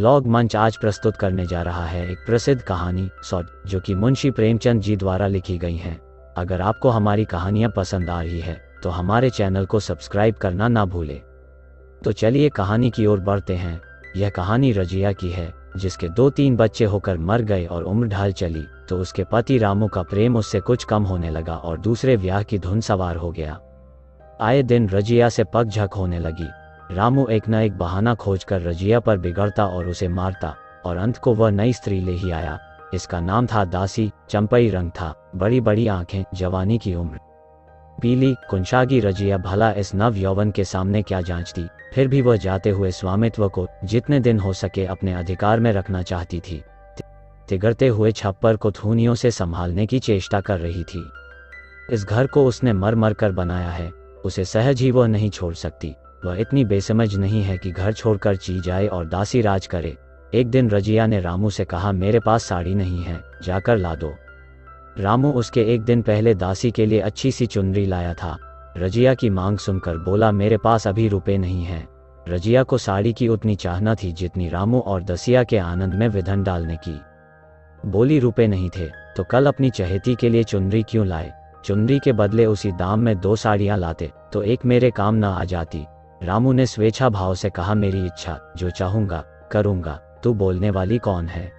Blog मंच आज प्रस्तुत करने जा रहा है एक प्रसिद्ध कहानी सौट, जो कि मुंशी प्रेमचंद जी द्वारा लिखी गई हैं। अगर आपको हमारी कहानियां पसंद आ रही है तो हमारे चैनल को सब्सक्राइब करना ना भूलें। तो चलिए कहानी की ओर बढ़ते हैं। यह कहानी रजिया की है, जिसके 2-3 बच्चे होकर मर गए और उम्र ढल चली तो उसके पति रामू का प्रेम उससे कुछ कम होने लगा और दूसरे ब्याह की धुन सवार हो गया। आए दिन रजिया से पगझक होने लगी। रामू एक न एक बहाना खोजकर रजिया पर बिगड़ता और उसे मारता, और अंत को वह नई स्त्री ले ही आया। इसका नाम था दासी। चंपई रंग था, बड़ी बड़ी आंखें, जवानी की उम्र। पीली कुंशागी रजिया भला इस नव यौवन के सामने क्या जांचती, फिर भी वह जाते हुए स्वामित्व को जितने दिन हो सके अपने अधिकार में रखना चाहती थी। तिगड़ते हुए छप्पर को थूनियों से संभालने की चेष्टा कर रही थी। इस घर को उसने मर मर कर बनाया है, उसे सहज ही वह नहीं छोड़ सकती। वह इतनी बेसमझ नहीं है कि घर छोड़कर ची जाए और दासी राज करे। एक दिन रजिया ने रामू से कहा, मेरे पास साड़ी नहीं है, जाकर ला दो। रामू उसके एक दिन पहले दासी के लिए अच्छी सी चुनरी लाया था। रजिया की मांग सुनकर बोला, मेरे पास अभी रुपए नहीं हैं। रजिया को साड़ी की उतनी चाहना थी जितनी रामू और दसिया के आनंद में विधन डालने की। बोली, रुपए नहीं थे तो कल अपनी चहेती के लिए चुनरी क्यों लाए? चुनरी के बदले उसी दाम में 2 साड़ियां लाते तो एक मेरे काम न आ जाती। रामू ने स्वेच्छा भाव से कहा, मेरी इच्छा, जो चाहूंगा करूंगा। तू बोलने वाली कौन है?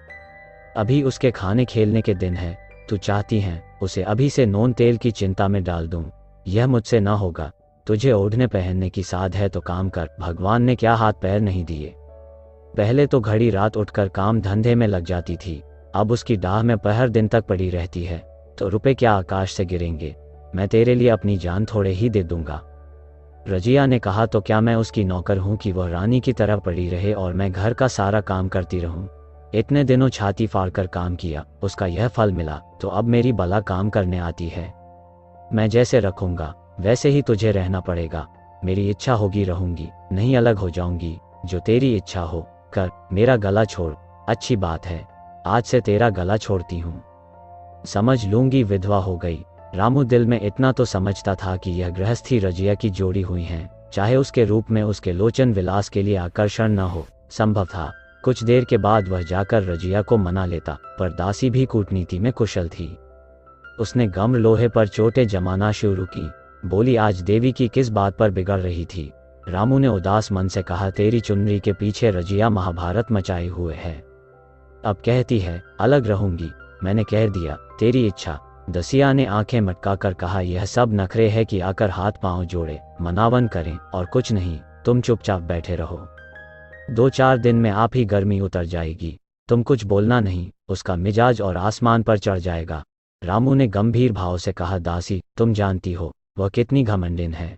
अभी उसके खाने खेलने के दिन है। तू चाहती है उसे अभी से नून तेल की चिंता में डाल दूं? यह मुझसे न होगा। तुझे ओढ़ने पहनने की साध है तो काम कर। भगवान ने क्या हाथ पैर नहीं दिए। पहले तो घड़ी रात उठकर काम धंधे में लग जाती थी, अब उसकी डाह में पहर दिन तक पड़ी रहती है। तो रुपए क्या आकाश से गिरेंगे? मैं तेरे लिए अपनी जान थोड़े ही दे दूंगा। रजिया ने कहा, तो क्या मैं उसकी नौकर हूं कि वह रानी की तरह पड़ी रहे और मैं घर का सारा काम करती रहूं? इतने दिनों छाती फाड़कर काम किया, उसका यह फल मिला, तो अब मेरी बला काम करने आती है। मैं जैसे रखूंगा वैसे ही तुझे रहना पड़ेगा। मेरी इच्छा होगी रहूंगी, नहीं अलग हो जाऊंगी। जो तेरी इच्छा हो कर। मेरा गला छोड़। अच्छी बात है, आज से तेरा गला छोड़ती हूं। समझ लूंगी विधवा हो गई। रामू दिल में इतना तो समझता था कि यह गृहस्थी रजिया की जोड़ी हुई हैं, चाहे उसके रूप में उसके लोचन विलास के लिए आकर्षण न हो। संभव था कुछ देर के बाद वह जाकर रजिया को मना लेता, पर दासी भी कूटनीति में कुशल थी। उसने गम लोहे पर चोटें जमाना शुरू की। बोली, आज देवी की किस बात पर बिगड़ रही थी? रामू ने उदास मन से कहा, तेरी चुनरी के पीछे रजिया महाभारत मचाए हुए है। अब कहती है अलग रहूंगी। मैंने कह दिया, तेरी इच्छा। दसिया ने आंखें मटकाकर कहा, यह सब नखरे है कि आकर हाथ पांव जोड़े, मनावन करें और कुछ नहीं। तुम चुपचाप बैठे रहो। 2-4 दिन में आप ही गर्मी उतर जाएगी। तुम कुछ बोलना नहीं, उसका मिजाज और आसमान पर चढ़ जाएगा। रामू ने गंभीर भाव से कहा, दासी तुम जानती हो वह कितनी घमंडिन है।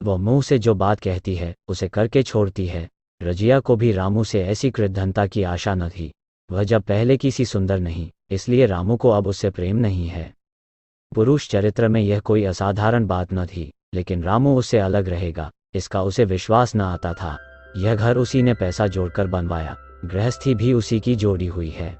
वह मुंह से जो बात कहती है उसे करके छोड़ती है। रजिया को भी रामू से ऐसी कृतघ्नता की आशा न थी। वह जब पहले की सी सुंदर नहीं, इसलिए रामू को अब उससे प्रेम नहीं है। पुरुष चरित्र में यह कोई असाधारण बात न थी, लेकिन रामू उससे अलग रहेगा इसका उसे विश्वास न आता था। यह घर उसी ने पैसा जोड़कर बनवाया, गृहस्थी भी उसी की जोड़ी हुई है।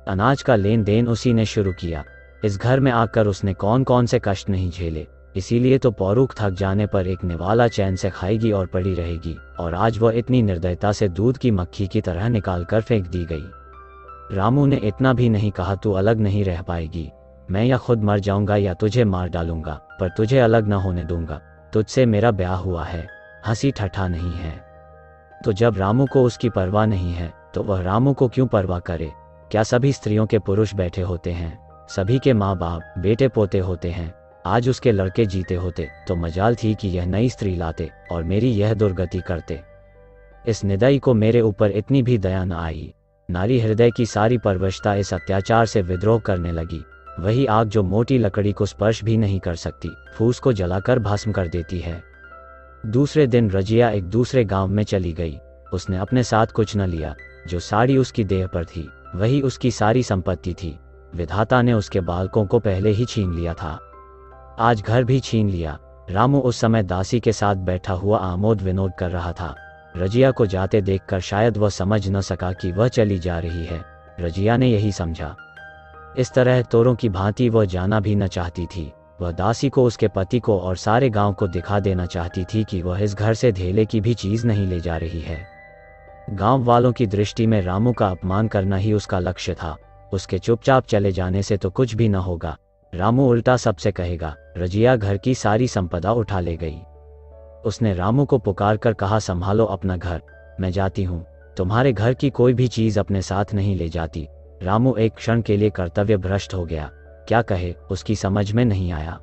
अनाज का लेन देन उसी ने शुरू किया। इस घर में आकर उसने कौन कौन से कष्ट नहीं झेले। इसीलिए तो पौरुख थक जाने पर एक निवाला चैन से खाएगी और पड़ी रहेगी, और आज वह इतनी निर्दयता से दूध की मक्खी की तरह निकालकर फेंक दी गई। रामू ने इतना भी नहीं कहा, तू अलग नहीं रह पाएगी। मैं या खुद मर जाऊंगा या तुझे मार डालूंगा, पर तुझे अलग न होने दूंगा। तुझसे मेरा ब्याह हुआ है, हंसी ठट्ठा नहीं है। तो जब रामू को उसकी परवाह नहीं है तो वह रामू को क्यों परवाह करे? क्या सभी स्त्रियों के पुरुष बैठे होते हैं? सभी के माँ बाप बेटे पोते होते हैं। आज उसके लड़के जीते होते तो मजाल थी कि यह नई स्त्री लाते और मेरी यह दुर्गति करते। इस निदाई को मेरे ऊपर इतनी भी दया न आई। नारी हृदय की सारी परवशता इस अत्याचार से विद्रोह करने लगी। वही आग जो मोटी लकड़ी को स्पर्श भी नहीं कर सकती, फूस को जलाकर भस्म कर देती है। दूसरे दिन रजिया एक दूसरे गांव में चली गई। उसने अपने साथ कुछ न लिया। जो साड़ी उसकी देह पर थी वही उसकी सारी संपत्ति थी। विधाता ने उसके बालकों को पहले ही छीन लिया था, आज घर भी छीन लिया। रामू उस समय दासी के साथ बैठा हुआ आमोद विनोद कर रहा था। रजिया को जाते देखकर शायद वह समझ न सका कि वह चली जा रही है। रजिया ने यही समझा। इस तरह तोरों की भांति वह जाना भी न चाहती थी। वह दासी को, उसके पति को और सारे गांव को दिखा देना चाहती थी कि वह इस घर से धेले की भी चीज नहीं ले जा रही है। गांव वालों की दृष्टि में रामू का अपमान करना ही उसका लक्ष्य था। उसके चुपचाप चले जाने से तो कुछ भी न होगा। रामू उल्टा सबसे कहेगा। रजिया घर की सारी संपदा उठा ले गई। उसने रामू को पुकार कर कहा, संभालो अपना घर, मैं जाती हूँ। तुम्हारे घर की कोई भी चीज अपने साथ नहीं ले जाती। रामू एक क्षण के लिए कर्तव्य भ्रष्ट हो गया। क्या कहे उसकी समझ में नहीं आया।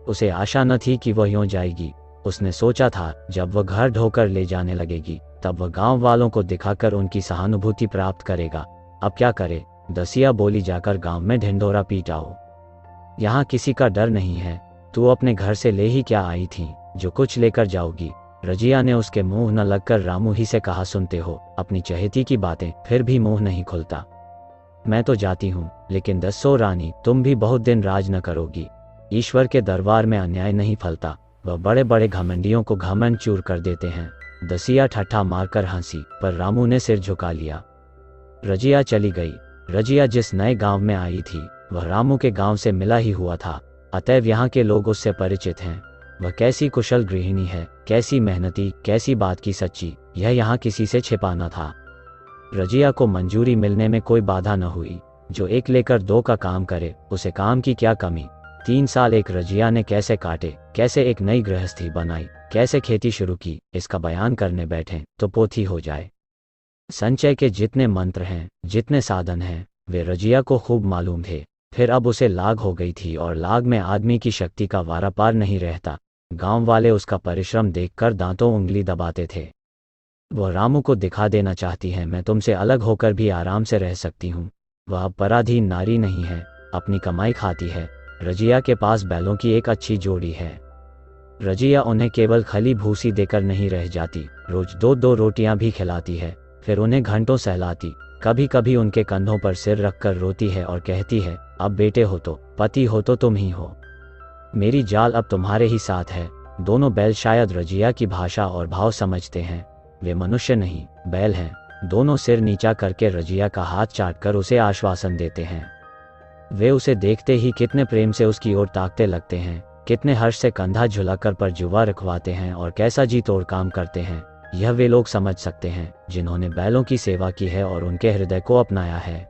उसे आशा न थी कि वह यूं जाएगी। उसने सोचा था जब वह घर ढोकर ले जाने लगेगी तब वह गांव वालों को दिखाकर उनकी सहानुभूति प्राप्त करेगा। अब क्या करे? दसिया बोली, जाकर गांव में ढिंढोरा पीट आओ। यहाँ किसी का डर नहीं है। तू अपने घर से ले ही क्या आई थी जो कुछ लेकर जाओगी? रजिया ने उसके मुंह न लगकर रामू ही से कहा, सुनते हो अपनी चहेती की बातें, फिर भी मुंह नहीं खुलता। मैं तो जाती हूँ, लेकिन दस्सो रानी, तुम भी बहुत दिन राज न करोगी। ईश्वर के दरबार में अन्याय नहीं फलता। वह बड़े बड़े घमंडियों को घमंड चूर कर देते हैं। दसिया ठट्ठा मारकर हंसी, पर रामू ने सिर झुका लिया। रजिया चली गई। रजिया जिस नए गांव में आई थी वह रामू के गांव से मिला ही हुआ था, अतएव यहाँ के लोग उससे परिचित हैं। वह कैसी कुशल गृहिणी है, कैसी मेहनती, कैसी बात की सच्ची, यह यहाँ किसी से छिपाना था। रजिया को मंजूरी मिलने में कोई बाधा न हुई। जो एक लेकर दो का काम करे, उसे काम की क्या कमी। 3 साल एक रजिया ने कैसे काटे, कैसे एक नई गृहस्थी बनाई, कैसे खेती शुरू की, इसका बयान करने बैठे तो पोथी हो जाए। संचय के जितने मंत्र हैं, जितने साधन हैं, वे रजिया को खूब मालूम थे। फिर अब उसे लाग हो गई थी, और लाग में आदमी की शक्ति का वारा पार नहीं रहता। गांव वाले उसका परिश्रम देखकर दांतों उंगली दबाते थे। वह रामू को दिखा देना चाहती है, मैं तुमसे अलग होकर भी आराम से रह सकती हूँ। वह अब पराधीन नारी नहीं है, अपनी कमाई खाती है। रजिया के पास बैलों की एक अच्छी जोड़ी है। रजिया उन्हें केवल खली भूसी देकर नहीं रह जाती, रोज 2-2 रोटियां भी खिलाती है। फिर उन्हें घंटों सहलाती, कभी कभी उनके कंधों पर सिर रखकर रोती है और कहती है, अब बेटे हो तो, पति हो तो तुम ही हो। मेरी जाल अब तुम्हारे ही साथ है। दोनों बैल शायद रजिया की भाषा और भाव समझते हैं। वे मनुष्य नहीं, बैल हैं। दोनों सिर नीचा करके रजिया का हाथ चाटकर उसे आश्वासन देते हैं। वे उसे देखते ही कितने प्रेम से उसकी ओर ताकते लगते हैं, कितने हर्ष से कंधा झुलाकर पर जुवा रखवाते हैं और कैसा जी तोड़ काम करते हैं। यह वे लोग समझ सकते हैं जिन्होंने बैलों की सेवा की है और उनके हृदय को अपनाया है।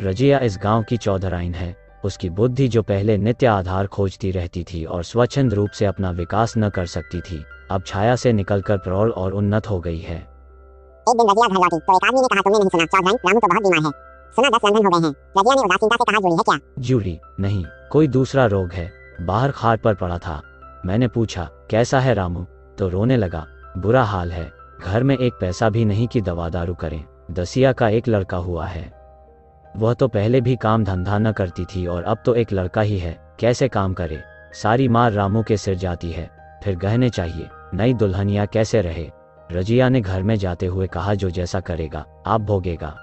रजिया इस गांव की चौधराइन है। उसकी बुद्धि जो पहले नित्य आधार खोजती रहती थी और स्वच्छंद रूप से अपना विकास न कर सकती थी, अब छाया से निकलकर प्रौढ़ और उन्नत हो गई है। एक दिन रजिया घर लौटी तो एक आदमी ने कहा, तुमने नहीं सुना चौधराइन, रामू तो बहुत बीमार है। सुना 10 लंघन हो गए हैं। रजिया ने उदासीनता से कहा, जुड़ी है क्या? जुड़ी नहीं, कोई दूसरा रोग है। बाहर खाट पर पड़ा था। मैंने पूछा, कैसा है रामू? तो रोने लगा, बुरा हाल है। घर में एक पैसा भी नहीं कि दवा दारू करें। दसिया का एक लड़का हुआ है। वह तो पहले भी काम धंधा न करती थी और अब तो एक लड़का ही है, कैसे काम करे। सारी मार रामू के सिर जाती है। फिर गहने चाहिए, नई दुल्हनिया कैसे रहे। रजिया ने घर में जाते हुए कहा, जो जैसा करेगा आप भोगेगा।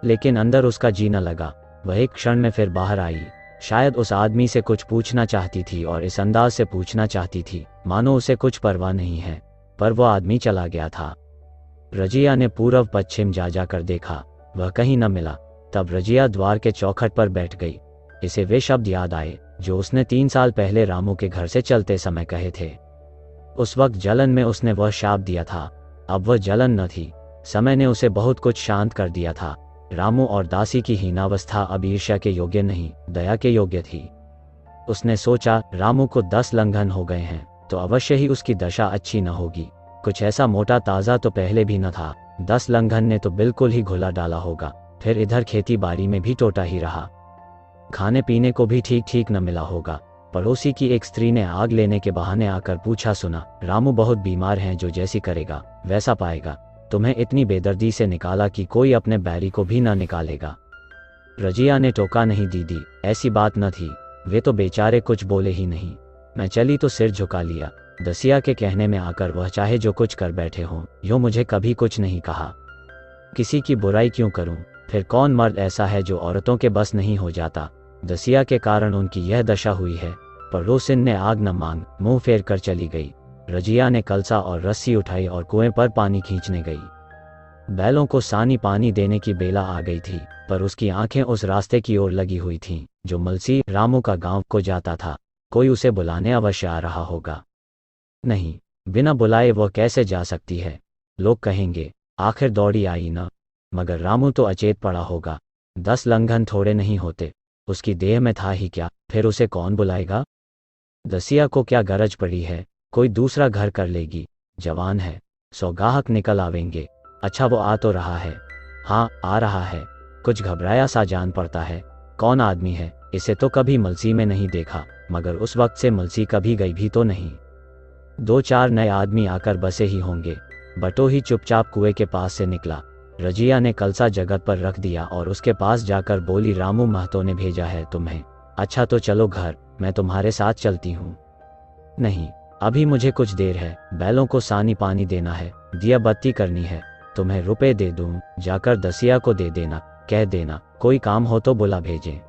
लेकिन अंदर उसका जी न लगा। वह एक क्षण में फिर बाहर आई। शायद उस आदमी से कुछ पूछना चाहती थी और इस अंदाज से पूछना चाहती थी मानो उसे कुछ परवाह नहीं है, पर वह आदमी चला गया था। रजिया ने पूर्व पश्चिम जा जाकर देखा, वह कहीं न मिला। तब रजिया द्वार के चौखट पर बैठ गई। इसे वे शब्द याद आए जो उसने 3 साल पहले रामू के घर से चलते समय कहे थे। उस वक्त जलन में उसने वह शाप दिया था। अब वह जलन न थी, समय ने उसे बहुत कुछ शांत कर दिया था। रामू और दासी की हीनावस्था अब ईर्ष्या के योग्य नहीं, दया के योग्य थी। उसने सोचा, रामू को 10 लंघन हो गए हैं तो अवश्य ही उसकी दशा अच्छी न होगी। कुछ ऐसा मोटा ताज़ा तो पहले भी न था। 10 लंघन ने तो बिल्कुल ही घुला डाला होगा। फिर इधर खेती बाड़ी में भी टोटा ही रहा। खाने पीने को भी ठीक ठीक न मिला होगा। पड़ोसी की एक स्त्री ने आग लेने के बहाने आकर पूछा, सुना रामू बहुत बीमार हैं, जो जैसी करेगा वैसा पाएगा। तुम्हें इतनी बेदर्दी से निकाला कि कोई अपने बैरी को भी न निकालेगा। रजिया ने टोका, नहीं दीदी, ऐसी बात न थी। वे तो बेचारे कुछ बोले ही नहीं। मैं चली तो सिर झुका लिया। दसिया के कहने में आकर वह चाहे जो कुछ कर बैठे हों, यूँ मुझे कभी कुछ नहीं कहा। किसी की बुराई क्यों करूं? फिर कौन मर्द ऐसा है जो औरतों के बस नहीं हो जाता। दसिया के कारण उनकी यह दशा हुई है। पर रोसिन ने आग न मांग मुंह फेर कर चली गई। रजिया ने कलसा और रस्सी उठाई और कुएं पर पानी खींचने गई। बैलों को सानी पानी देने की बेला आ गई थी, पर उसकी आंखें उस रास्ते की ओर लगी हुई थीं जो मलसी रामू का गांव को जाता था। कोई उसे बुलाने अवश्य आ रहा होगा। नहीं, बिना बुलाए वह कैसे जा सकती है? लोग कहेंगे, आखिर दौड़ी आई न। मगर रामू तो अचेत पड़ा होगा। 10 लंघन थोड़े नहीं होते। उसकी देह में था ही क्या, फिर उसे कौन बुलाएगा। दसिया को क्या गरज पड़ी है, कोई दूसरा घर कर लेगी। जवान है, 100 गाहक निकल आवेंगे। अच्छा वो आ तो रहा है। हाँ आ रहा है। कुछ घबराया सा जान पड़ता है। कौन आदमी है, इसे तो कभी मलसी में नहीं देखा, मगर उस वक्त से मलसी कभी गई भी तो नहीं। 2-4 नए आदमी आकर बसे ही होंगे। बटोही चुपचाप कुएं के पास से निकला। रजिया ने कलसा जगत पर रख दिया और उसके पास जाकर बोली, रामू महतो ने भेजा है तुम्हें। अच्छा तो चलो घर, मैं तुम्हारे साथ चलती हूँ। नहीं, अभी मुझे कुछ देर है। बैलों को सानी पानी देना है, दिया बत्ती करनी है। तुम्हें रुपए दे दूं, जाकर दसिया को दे देना, कह देना कोई काम हो तो बुला भेजें।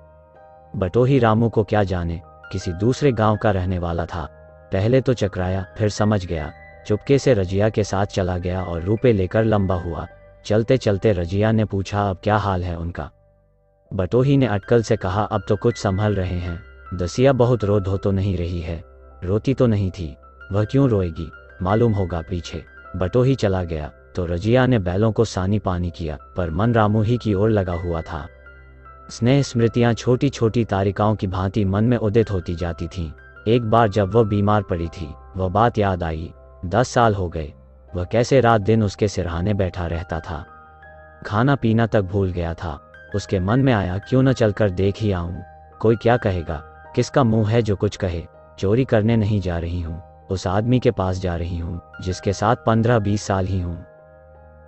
बटोही रामू को क्या जाने, किसी दूसरे गांव का रहने वाला था। पहले तो चकराया, फिर समझ गया। चुपके से रजिया के साथ चला गया और रुपए लेकर लंबा हुआ। चलते चलते रजिया ने पूछा, अब क्या हाल है उनका। बटोही ने अटकल से कहा, अब तो कुछ संभल रहे हैं। दसिया बहुत रो धो तो नहीं रही है। रोती तो नहीं थी, वह क्यों रोएगी, मालूम होगा पीछे। बटोही चला गया तो रजिया ने बैलों को सानी पानी किया, पर मन रामू ही की ओर लगा हुआ था। स्नेह स्मृतियां छोटी छोटी तारिकाओं की भांति मन में उदित होती जाती थीं। एक बार जब वह बीमार पड़ी थी, वह बात याद आई। 10 साल हो गए, वह कैसे रात दिन उसके सिरहाने बैठा रहता था। खाना पीना तक भूल गया था। उसके मन में आया, क्यों न चलकर देख ही आऊं। कोई क्या कहेगा, किसका मुंह है जो कुछ कहे। चोरी करने नहीं जा रही हूं, उस आदमी के पास जा रही हूं जिसके साथ 15-20 साल ही हूं।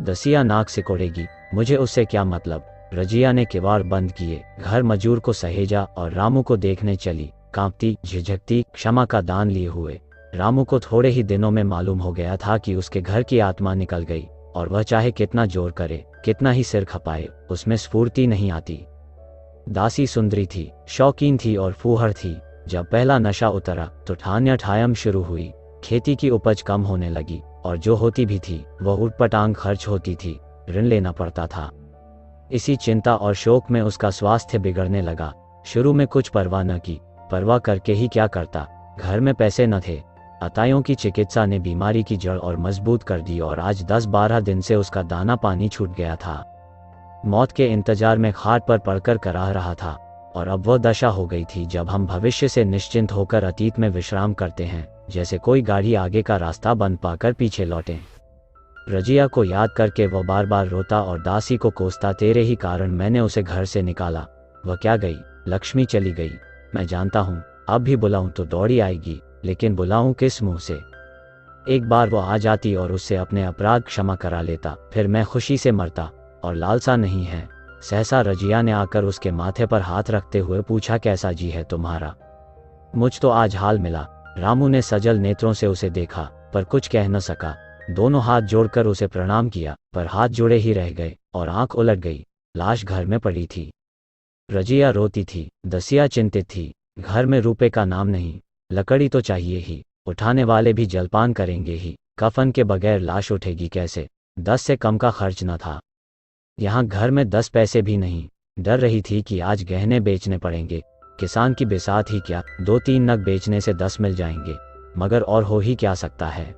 दसिया नाक सिकोड़ेगी, मुझे उससे क्या मतलब। रजिया ने किवाड़ बंद किए, घर मजूर को सहेजा और रामू को देखने चली, कांपती झिझकती, क्षमा का दान लिए हुए। रामू को थोड़े ही दिनों में मालूम हो गया था कि उसके घर की आत्मा निकल गई, और वह चाहे कितना जोर करे, कितना ही सिर खपाए, उसमें स्फूर्ति नहीं आती। दासी सुंदरी थी, शौकीन थी और फूहड़ थी। जब पहला नशा उतरा तो ठान्या ठायम शुरू हुई। खेती की उपज कम होने लगी, और जो होती भी थी वह उटपटांग खर्च होती थी, ऋण लेना पड़ता था। इसी चिंता और शोक में उसका स्वास्थ्य बिगड़ने लगा। शुरू में कुछ परवाह न की, परवाह करके ही क्या करता, घर में पैसे न थे। अतायों की चिकित्सा ने बीमारी की जड़ और मजबूत कर दी, और आज 10-12 दिन से उसका दाना पानी छूट गया था। मौत के इंतजार में खाट पर पड़कर कराह रहा था, और अब वह दशा हो गई थी जब हम भविष्य से निश्चिंत होकर अतीत में विश्राम करते हैं, जैसे कोई गाड़ी आगे का रास्ता बंद पाकर पीछे लौटे। रजिया को याद करके वह बार बार रोता और दासी को कोसता, तेरे ही कारण मैंने उसे घर से निकाला। वह क्या गई, लक्ष्मी चली गई। मैं जानता हूँ, अब भी बुलाऊं तो दौड़ी आएगी, लेकिन बुलाऊं किस मुंह से। एक बार वो आ जाती और उससे अपने अपराध क्षमा करा लेता, फिर मैं खुशी से मरता। और लालसा नहीं है। सहसा रजिया ने आकर उसके माथे पर हाथ रखते हुए पूछा, कैसा जी है तुम्हारा। मुझ तो आज हाल मिला। रामू ने सजल नेत्रों से उसे देखा, पर कुछ कह न सका। दोनों हाथ जोड़कर उसे प्रणाम किया, पर हाथ जुड़े ही रह गए और आंख उलट गई। लाश घर में पड़ी थी। रजिया रोती थी, दसिया चिंतित थी। घर में रुपए का नाम नहीं, लकड़ी तो चाहिए ही, उठाने वाले भी जलपान करेंगे ही। कफन के बगैर लाश उठेगी कैसे। 10 से कम का खर्च न था। यहाँ घर में 10 पैसे भी नहीं। डर रही थी कि आज गहने बेचने पड़ेंगे। किसान की बिसात ही क्या, 2-3 नग बेचने से 10 मिल जाएंगे, मगर और हो ही क्या सकता है।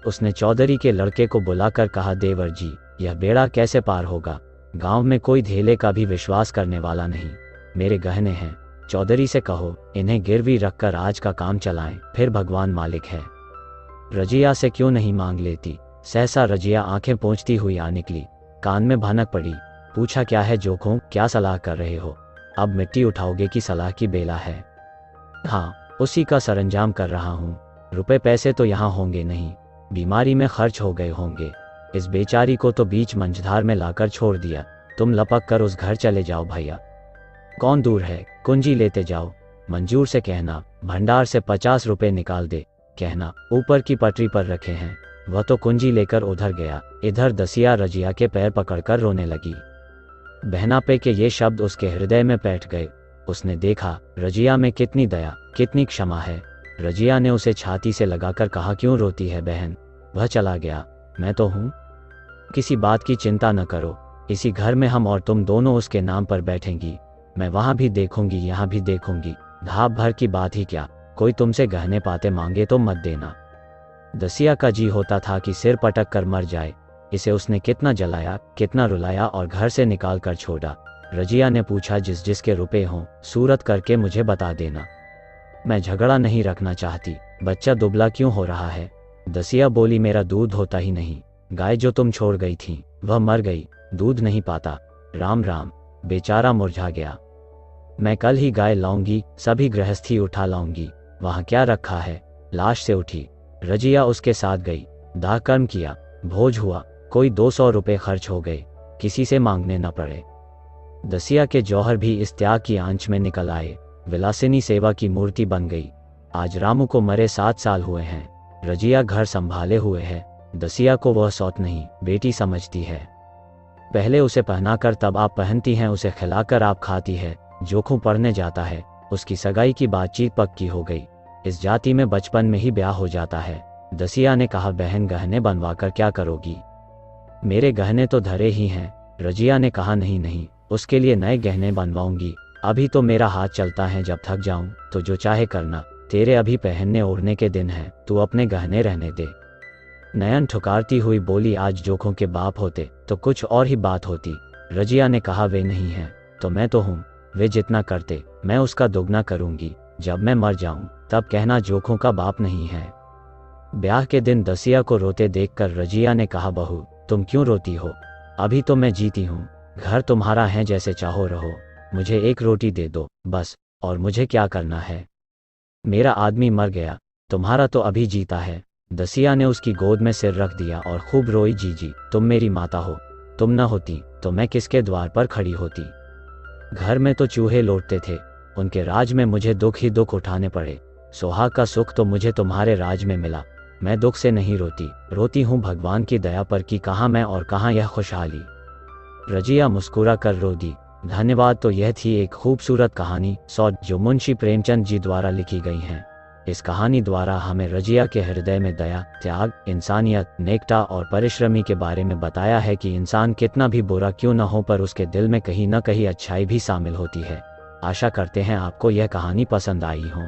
उसने चौधरी के लड़के को बुलाकर कहा, देवर जी, यह बेड़ा कैसे पार होगा। गांव में कोई धेले का भी विश्वास करने वाला नहीं। मेरे गहने हैं, चौधरी से कहो इन्हें गिरवी रखकर आज का काम चलाएं, फिर भगवान मालिक है। रजिया से क्यों नहीं मांग लेती। सहसा रजिया आंखें पोंछती हुई आ निकली। कान में भनक पड़ी। पूछा, क्या है जोखों, क्या सलाह कर रहे हो। अब मिट्टी उठाओगे कि सलाह की बेला है। हाँ, उसी का सरंजाम कर रहा हूँ। रुपए पैसे तो यहाँ होंगे नहीं, बीमारी में खर्च हो गए होंगे। इस बेचारी को तो बीच मंझधार में लाकर छोड़ दिया। तुम लपक कर उस घर चले जाओ भैया। कौन दूर है, कुंजी लेते जाओ। मंजूर से कहना भंडार से 50 रुपए निकाल दे। कहना ऊपर की पटरी पर रखे हैं। वह तो कुंजी लेकर उधर गया। इधर दसिया रजिया के पैर पकड़कर रोने लगी। बहनापे के ये शब्द उसके हृदय में बैठ गए। उसने देखा रजिया में कितनी दया, कितनी क्षमा है। रजिया ने उसे छाती से लगाकर कहा, क्यों रोती है बहन। वह चला गया, मैं तो हूं। किसी बात की चिंता न करो। इसी घर में हम और तुम दोनों उसके नाम पर बैठेंगी। मैं वहां भी देखूंगी, यहाँ भी देखूंगी। धाप भर की बात ही क्या, कोई तुमसे गहने पाते मांगे तो मत देना। दसिया का जी होता था कि सिर पटक कर मर जाए, इसे उसने कितना जलाया, कितना रुलाया और घर से निकाल कर छोड़ा। रजिया ने पूछा, जिस जिसके रुपए हों सूरत करके मुझे बता देना। मैं झगड़ा नहीं रखना चाहती। बच्चा दुबला क्यों हो रहा है? दसिया बोली, मेरा दूध होता ही नहीं। गाय जो तुम छोड़ गई थी वह मर गई, दूध नहीं पाता। राम राम, बेचारा मुरझा गया। मैं कल ही गाय लाऊंगी, सभी गृहस्थी उठा लाऊंगी। वहां क्या रखा है? लाश से उठी। रजिया उसके साथ गई। दाह कर्म किया, भोज हुआ, कोई 200 रुपए खर्च हो गए, किसी से मांगने न पड़े। दसिया के जौहर भी इस त्याग की आंच में निकल आए, विलासिनी सेवा की मूर्ति बन गई। आज रामू को मरे 7 साल हुए हैं। रजिया घर संभाले हुए है। दसिया को वह सौत नहीं, बेटी समझती है। पहले उसे पहनाकर तब आप पहनती हैं, उसे खिलाकर आप खाती है। जोखों पढ़ने जाता है, उसकी सगाई की बातचीत पक्की हो गई। इस जाति में बचपन में ही ब्याह हो जाता है। दसिया ने कहा, बहन गहने बनवाकर क्या करोगी? मेरे गहने तो धरे ही हैं। रजिया ने कहा, नहीं नहीं, उसके लिए नए गहने बनवाऊंगी। अभी तो मेरा हाथ चलता है, जब थक जाऊं तो जो चाहे करना। तेरे अभी पहनने ओढ़ने के दिन हैं, तू अपने गहने रहने दे। नयन ठुकारती हुई बोली, आज जोखों के बाप होते तो कुछ और ही बात होती। रजिया ने कहा, वे नहीं हैं तो मैं तो हूं। वे जितना करते मैं उसका दोगुना करूंगी। जब मैं मर जाऊं तब कहना जोखों का बाप नहीं है। ब्याह के दिन दसिया को रोते देखकर रजिया ने कहा, बहू तुम क्यों रोती हो? अभी तो मैं जीती हूँ, घर तुम्हारा है, जैसे चाहो रहो। मुझे एक रोटी दे दो बस, और मुझे क्या करना है? मेरा आदमी मर गया, तुम्हारा तो अभी जीता है। दसिया ने उसकी गोद में सिर रख दिया और खूब रोई, जीजी तुम मेरी माता हो, तुम न होती तो मैं किसके द्वार पर खड़ी होती? घर में तो चूहे लौटते थे, उनके राज में मुझे दुख ही दुख उठाने पड़े। सुहाग का सुख तो मुझे तुम्हारे राज में मिला। मैं दुख से नहीं रोती, रोती हूँ भगवान की दया पर कि कहाँ मैं और कहाँ यह खुशहाली। रजिया मुस्कुरा कर रो दी। धन्यवाद। तो यह थी एक खूबसूरत कहानी सौत जो मुंशी प्रेमचंद जी द्वारा लिखी गई हैं। इस कहानी द्वारा हमें रजिया के हृदय में दया, त्याग, इंसानियत, नेकता और परिश्रमी के बारे में बताया है कि इंसान कितना भी बुरा क्यों न हो पर उसके दिल में कहीं न कहीं अच्छाई भी शामिल होती है। आशा करते हैं आपको यह कहानी पसंद आई हो।